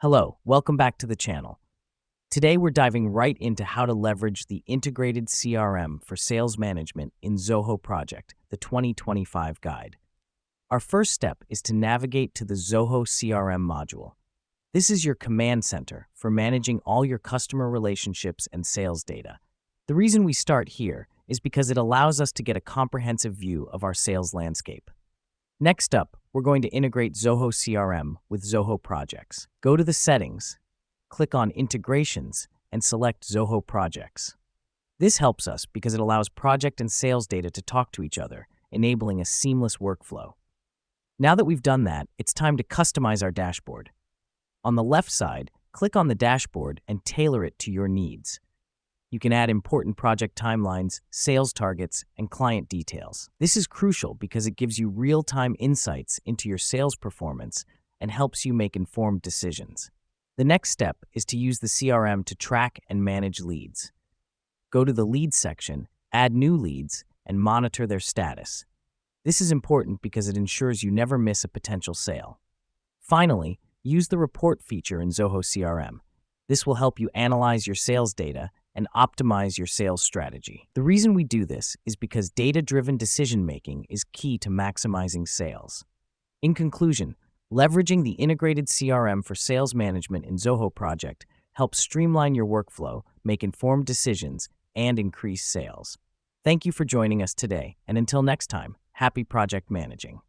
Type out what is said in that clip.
Hello, welcome back to the channel. Today we're diving right into how to leverage the integrated CRM for sales management in Zoho Project, the 2025 guide. Our first step is to navigate to the Zoho CRM module. This is your command center for managing all your customer relationships and sales data. The reason we start here is because it allows us to get a comprehensive view of our sales landscape. Next up, we're going to integrate Zoho CRM with Zoho Projects. Go to the settings, click on Integrations, and select Zoho Projects. This helps us because it allows project and sales data to talk to each other, enabling a seamless workflow. Now that we've done that, it's time to customize our dashboard. On the left side, click on the dashboard and tailor it to your needs. You can add important project timelines, sales targets, and client details. This is crucial because it gives you real-time insights into your sales performance and helps you make informed decisions. The next step is to use the CRM to track and manage leads. Go to the Leads section, add new leads, and monitor their status. This is important because it ensures you never miss a potential sale. Finally, use the Report feature in Zoho CRM. This will help you analyze your sales data and optimize your sales strategy. The reason we do this is because data-driven decision-making is key to maximizing sales. In conclusion, leveraging the integrated CRM for sales management in Zoho Project helps streamline your workflow, make informed decisions, and increase sales. Thank you for joining us today, and until next time, happy project managing.